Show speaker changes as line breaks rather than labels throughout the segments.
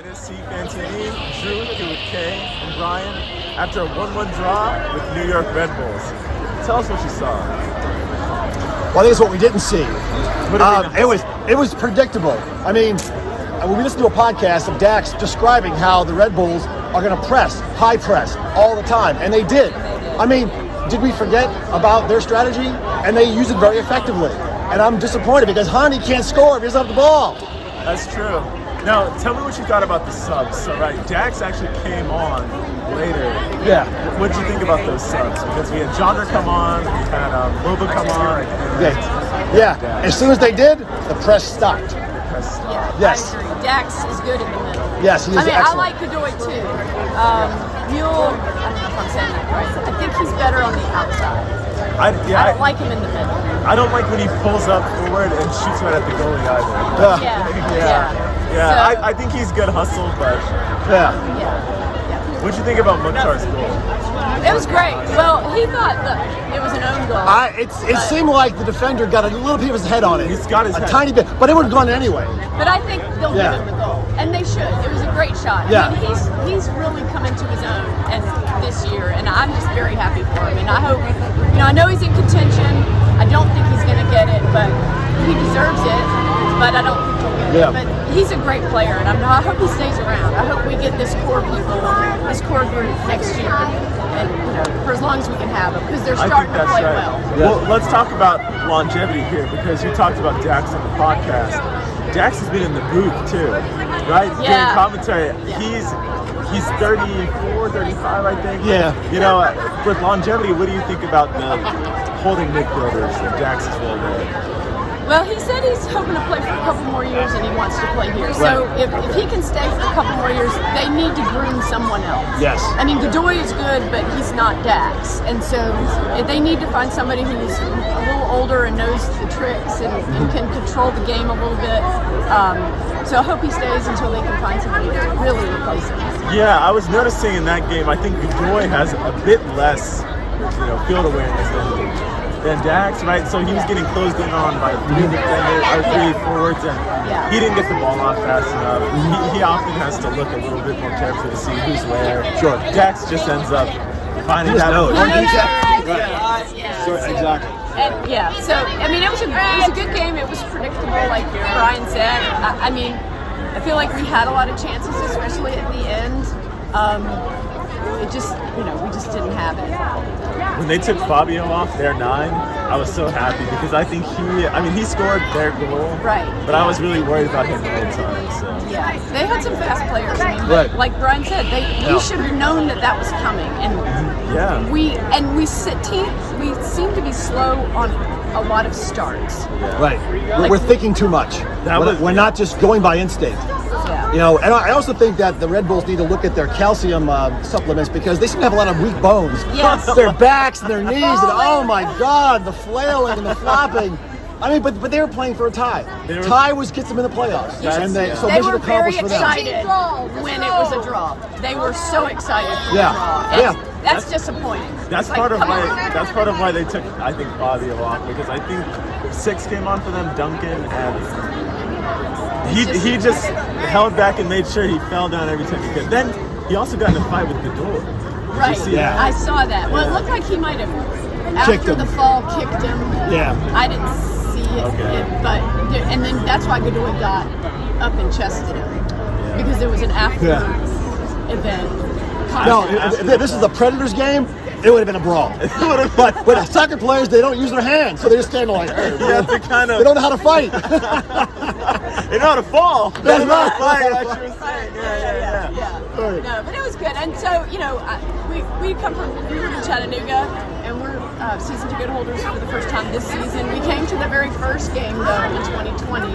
NSC Fan TV, Drew here with Kay and Brian after a 1-1 draw with New York Red Bulls. Tell us what you saw.
Well, I think it's what we didn't see. It was predictable. I mean, when we listened to a podcast of Dax describing how the Red Bulls are going to press, high press, all the time, and they did. I mean, did we forget about their strategy? And they used it very effectively. And I'm disappointed because Hani can't score if he doesn't have the ball.
That's true. Now, tell me what you thought about the subs. So, right, Dax actually came on later.
Yeah.
What did you think about those subs? Because we had Jonder come on, we had woulda come on.
Yeah. As soon as they did, the press stopped.
Yeah,
Yes.
I agree. Dax is good in the middle.
Yes, he is excellent.
I like Godoy too. Mule, I don't know if I'm saying that right. I think he's better on the outside. I don't like him in the middle.
I don't like when he pulls up forward and shoots right at the goalie either.
Yeah.
I think he's good hustle, but
Yeah.
what'd you think about Mukhtar's goal?
It was great. Well, he thought that it was an own goal.
It seemed like the defender got a little bit of his head on it.
He's got his head.
A tiny bit, but it would have gone anyway.
But I think they'll give him the goal, and they should. It was a great shot.
Yeah.
I mean, he's really come into his own and this year, and I'm just very happy for him. And I hope, I know he's in contention. I don't think he's going to get it, but he deserves it. But I don't think he'll get it. But he's a great player, and I hope he stays around. I hope we get this core people, this core group next year, and for as long as we can have them, because they're starting to play well.
Well, let's talk about longevity here, because you talked about Dax on the podcast. Dax has been in the booth too, right?
Yeah.
Doing commentary. He's 34, 35, I think.
Yeah.
With longevity, what do you think about the holding midfielders and Dax's role there?
Well, he said he's hoping to play for a couple more years, and he wants to play here. So if he can stay for a couple more years, they need to groom someone else.
Yes.
I mean, Godoy is good, but he's not Dax. And so they need to find somebody who's a little older and knows the tricks and can control the game a little bit. So I hope he stays until they can find somebody to really replace him.
Yeah, I was noticing in that game, I think Godoy has a bit less, field awareness than Dax, right? So he was getting closed in on by three defenders or three forwards, and he didn't get the ball off fast enough. He often has to look a little bit more carefully to see who's where.
Sure.
Dax just ends up finding that.
Exactly.
And so I mean, it was a good game. It was predictable, like Brian said. I mean, I feel like we had a lot of chances, especially at the end. It just, we just didn't have it.
When they took Fabio off their 9, I was so happy because I think he scored their goal.
Right.
But I was really worried about him the whole time. So.
Yeah, they had some fast players. I mean, like Brian said, we should have known that was coming. And we seem to be slow on a lot of starts.
Yeah.
Right. We're thinking too much. We're not just going by instinct.
Yeah.
And I also think that the Red Bulls need to look at their calcium supplements because they seem to have a lot of weak bones.
Yes.
Their backs and their knees, and oh my God, the flailing and the flopping. I mean, but they were playing for a tie. Tie gets them in the playoffs, so
they
mission
were very
accomplished for them.
excited when it was a draw. They were so excited for the draw. That's disappointing.
That's part of why they took, I think, Fabio off, because I think 6 came on for them, Duncan, and he just held back and made sure he fell down every time he could. Then he also got in a fight with Godoy.
Right. I saw that. Well, it looked like he might have, after the fall, kicked him.
Yeah.
I didn't see it, and then that's why Godoy got up and chested him, because it was an after event.
No, if this is the Predators game, it would have been a brawl. But soccer players, they don't use their hands, so they just stand like,
they
don't know how to fight.
They know how to fall. They know how to fight. Like you were saying.
Yeah. No, but it was good. And so, we live in Chattanooga, and we're season ticket holders for the first time this season. We came to the very first game, though, in 2020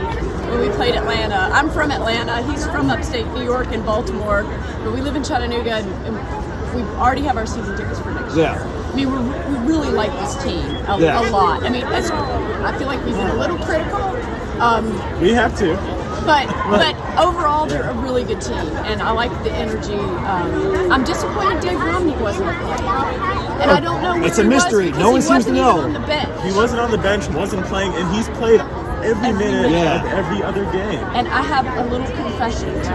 when we played Atlanta. I'm from Atlanta. He's from upstate New York and Baltimore, but we live in Chattanooga, and we already have our season tickets for next year. I mean, we really like this team a lot. I mean, I feel like we've been a little critical.
We have to.
But overall, they're a really good team, and I like the energy. I'm disappointed Dave Romney wasn't playing, and I don't know.
It's a mystery. No one seems to know.
On the bench.
He wasn't on the bench, wasn't playing, and he's played every minute
Yeah.
of every other game.
And I have a little confession to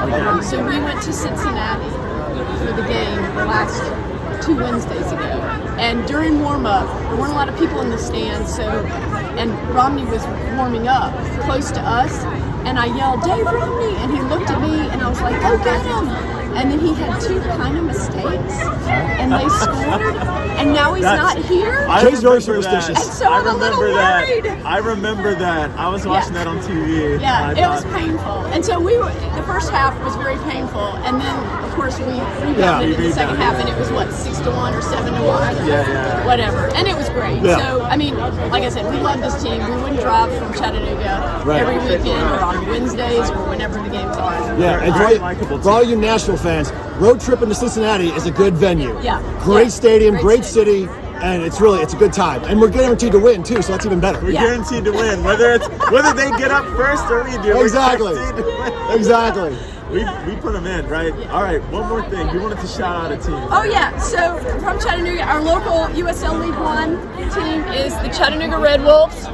make. So we went to Cincinnati for the game last 2 Wednesdays ago. And during warm-up, there weren't a lot of people in the stands, and Romney was warming up close to us, and I yelled, "Dave Romney!" And he looked at me, and I was like, "Go get him!" And then he had 2 kind of mistakes, and they scored, and now he's not here.
Jay's very
remember
superstitious.
And so I'm a little worried.
I remember that. I was watching that on TV.
Yeah,
and
it
I
was
thought,
painful. And so the first half was very painful, and then of course we rebounded in the second half, and it was 6-1 or 7-1,
Yeah.
whatever, and it was great.
Yeah.
So I mean, like I said, we love this team. We wouldn't drive from Chattanooga every weekend or on Wednesdays or whenever the games are.
Yeah, and
Very
for
likable
all
team.
you Nashville fans, road trip into Cincinnati is a good venue.
Yeah.
Great
Yeah.
stadium,
Great
great city, and it's a good time. And we're guaranteed to win too, so that's even better.
We're
Yeah.
guaranteed to win, whether they get up first or we do. We're
Exactly.
guaranteed to win.
Exactly.
We put them in, right? All right, one more thing. We wanted to shout out a team.
Oh yeah, so from Chattanooga, our local USL League One team is the Chattanooga Red Wolves.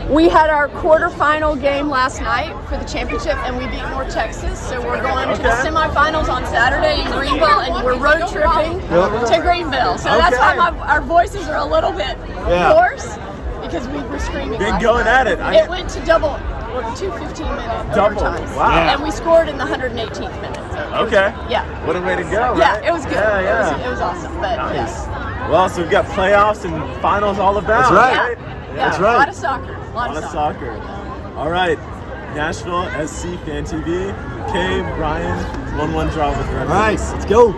We had our quarterfinal game last night for the championship, and we beat North Texas. So we're going to the semifinals on Saturday in Greenville, and we're road tripping to Greenville. So that's why our voices are a little bit hoarse, because we were screaming.
Been
last
going
night.
at it.
It went to double, 2 15-minute
Double.
overtimes.
Wow.
And we scored in the 118th minute. So it was-
Okay.
yeah.
What a way to go, right?
Yeah, it was good.
Yeah.
It was awesome. But
Nice.
yeah.
Well, so we've got playoffs and finals all about.
That's right.
right?
Yeah,
That's
a
right.
lot of soccer. A lot
A lot
of
of
soccer.
soccer. All right. Nashville SC Fan TV. Kay, Brian, 1-1 draw with Red
All right,
Bulls.
let's go.